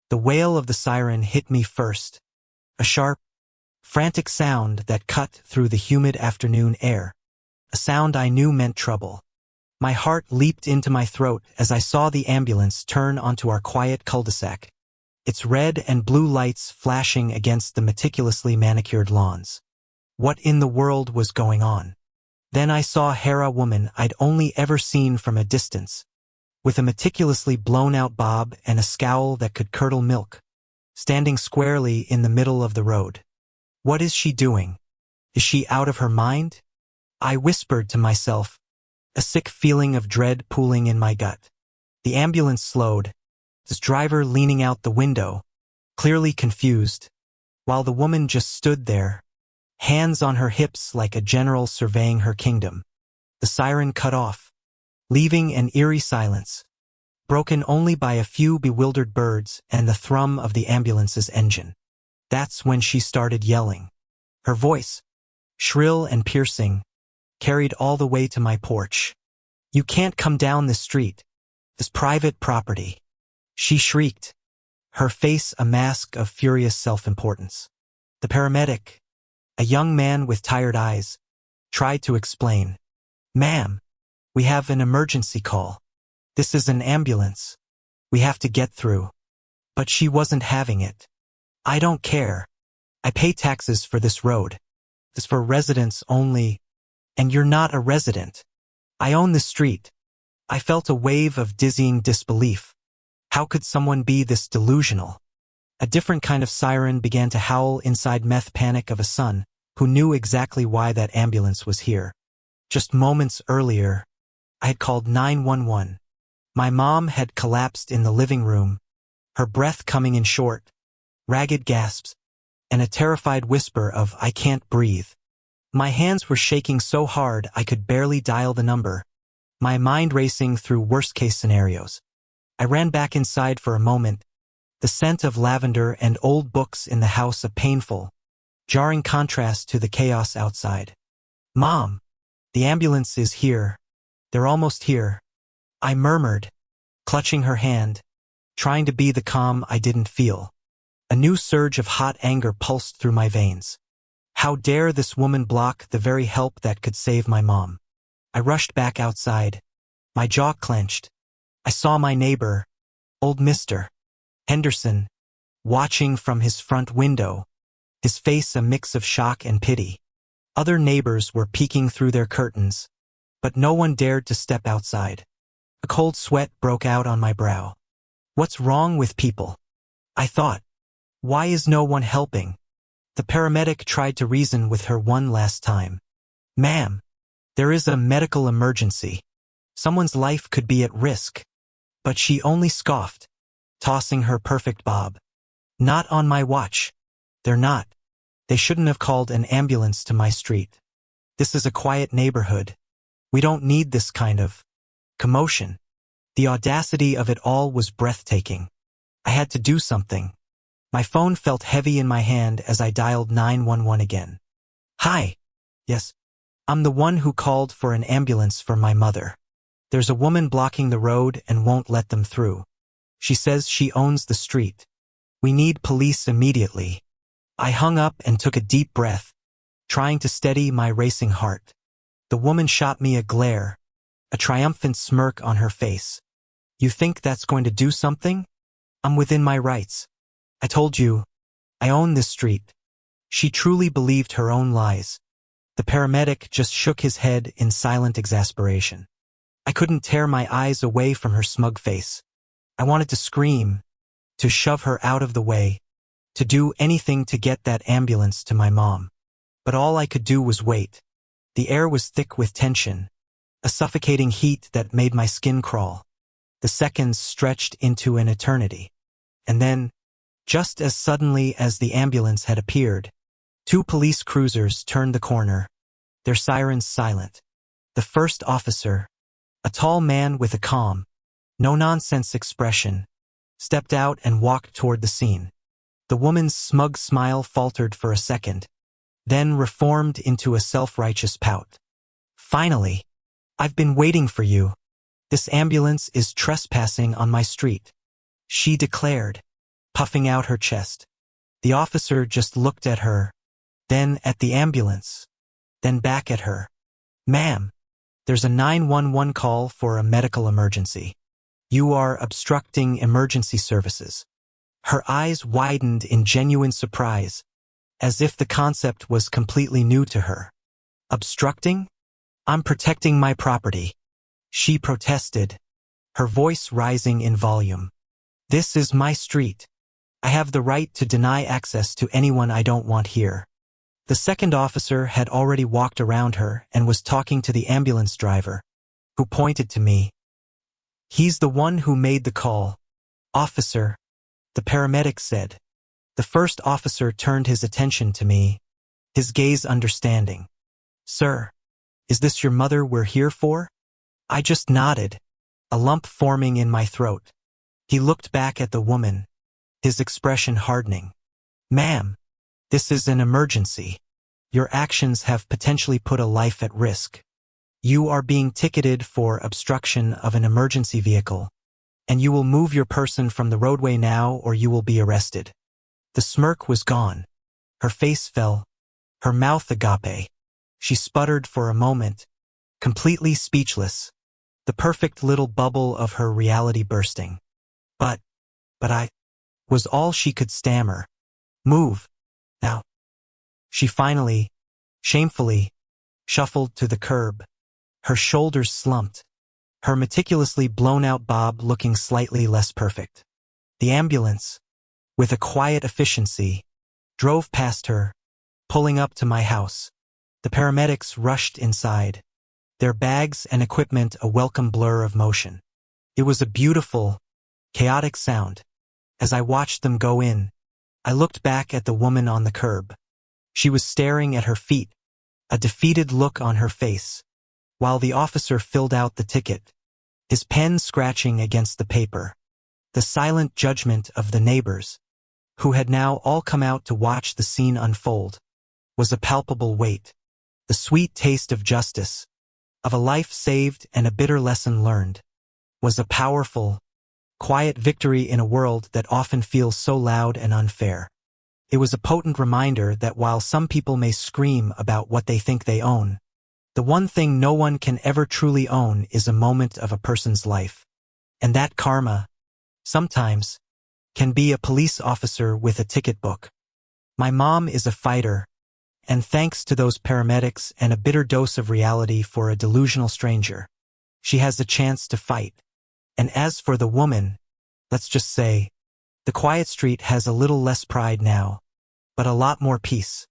The wail of the siren hit me first, a sharp, frantic sound that cut through the humid afternoon air, a sound I knew meant trouble. My heart leaped into my throat as I saw the ambulance turn onto our quiet cul-de-sac, its red and blue lights flashing against the meticulously manicured lawns. What in the world was going on? Then I saw a HOA woman I'd only ever seen from a distance, with a meticulously blown-out bob and a scowl that could curdle milk, standing squarely in the middle of the road. What is she doing? Is she out of her mind? I whispered to myself, a sick feeling of dread pooling in my gut. The ambulance slowed, its driver leaning out the window, clearly confused, while the woman just stood there, hands on her hips like a general surveying her kingdom. The siren cut off, leaving an eerie silence, broken only by a few bewildered birds and the thrum of the ambulance's engine. That's when she started yelling. Her voice, shrill and piercing, carried all the way to my porch. "You can't come down this street. This private property," she shrieked, her face a mask of furious self-importance. The paramedic, a young man with tired eyes, tried to explain. "Ma'am, we have an emergency call. This is an ambulance. We have to get through." But she wasn't having it. "I don't care. I pay taxes for this road. It's for residents only, and you're not a resident. I own the street." I felt a wave of dizzying disbelief. How could someone be this delusional? A different kind of siren began to howl inside meth panic of a son who knew exactly why that ambulance was here. Just moments earlier, I had called 911. My mom had collapsed in the living room, her breath coming in short, ragged gasps, and a terrified whisper of "I can't breathe." My hands were shaking so hard I could barely dial the number, my mind racing through worst-case scenarios. I ran back inside for a moment, the scent of lavender and old books in the house a painful, jarring contrast to the chaos outside. "Mom, the ambulance is here. They're almost here," I murmured, clutching her hand, trying to be the calm I didn't feel. A new surge of hot anger pulsed through my veins. How dare this woman block the very help that could save my mom? I rushed back outside, my jaw clenched. I saw my neighbor, old Mr. Henderson, watching from his front window, his face a mix of shock and pity. Other neighbors were peeking through their curtains, but no one dared to step outside. A cold sweat broke out on my brow. What's wrong with people? I thought. Why is no one helping? The paramedic tried to reason with her one last time. "Ma'am, there is a medical emergency. Someone's life could be at risk." But she only scoffed, tossing her perfect bob. "Not on my watch. They're not. They shouldn't have called an ambulance to my street. This is a quiet neighborhood. We don't need this kind of commotion." The audacity of it all was breathtaking. I had to do something. My phone felt heavy in my hand as I dialed 911 again. "Hi. Yes. I'm the one who called for an ambulance for my mother. There's a woman blocking the road and won't let them through. She says she owns the street. We need police immediately." I hung up and took a deep breath, trying to steady my racing heart. The woman shot me a glare, a triumphant smirk on her face. "You think that's going to do something? I'm within my rights. I told you, I own this street." She truly believed her own lies. The paramedic just shook his head in silent exasperation. I couldn't tear my eyes away from her smug face. I wanted to scream, to shove her out of the way, to do anything to get that ambulance to my mom. But all I could do was wait. The air was thick with tension, a suffocating heat that made my skin crawl. The seconds stretched into an eternity. And then, just as suddenly as the ambulance had appeared, 2 police cruisers turned the corner, their sirens silent. The first officer, a tall man with a calm, no-nonsense expression, stepped out and walked toward the scene. The woman's smug smile faltered for a second, then reformed into a self-righteous pout. "Finally, I've been waiting for you. This ambulance is trespassing on my street," she declared, puffing out her chest. The officer just looked at her, then at the ambulance, then back at her. "Ma'am, there's a 911 call for a medical emergency. You are obstructing emergency services." Her eyes widened in genuine surprise, as if the concept was completely new to her. "Obstructing? I'm protecting my property," she protested, her voice rising in volume. "This is my street. I have the right to deny access to anyone I don't want here." The second officer had already walked around her and was talking to the ambulance driver, who pointed to me. "He's the one who made the call, officer," the paramedic said. The first officer turned his attention to me, his gaze understanding. "Sir, is this your mother we're here for?" I just nodded, a lump forming in my throat. He looked back at the woman, his expression hardening. "Ma'am, this is an emergency. Your actions have potentially put a life at risk. You are being ticketed for obstruction of an emergency vehicle, and you will move your person from the roadway now or you will be arrested." The smirk was gone. Her face fell, her mouth agape. She sputtered for a moment, completely speechless, the perfect little bubble of her reality bursting. But I was all she could stammer. "Move, now." She finally, shamefully, shuffled to the curb, her shoulders slumped, her meticulously blown-out bob looking slightly less perfect. The ambulance, with a quiet efficiency, drove past her, pulling up to my house. The paramedics rushed inside, their bags and equipment a welcome blur of motion. It was a beautiful, chaotic sound. As I watched them go in, I looked back at the woman on the curb. She was staring at her feet, a defeated look on her face, while the officer filled out the ticket, his pen scratching against the paper. The silent judgment of the neighbors, who had now all come out to watch the scene unfold, was a palpable weight. The sweet taste of justice, of a life saved and a bitter lesson learned, was a powerful, quiet victory in a world that often feels so loud and unfair. It was a potent reminder that while some people may scream about what they think they own, the one thing no one can ever truly own is a moment of a person's life. And that karma, sometimes, can be a police officer with a ticket book. My mom is a fighter, and thanks to those paramedics and a bitter dose of reality for a delusional stranger, she has the chance to fight. And as for the woman, let's just say, the quiet street has a little less pride now, but a lot more peace.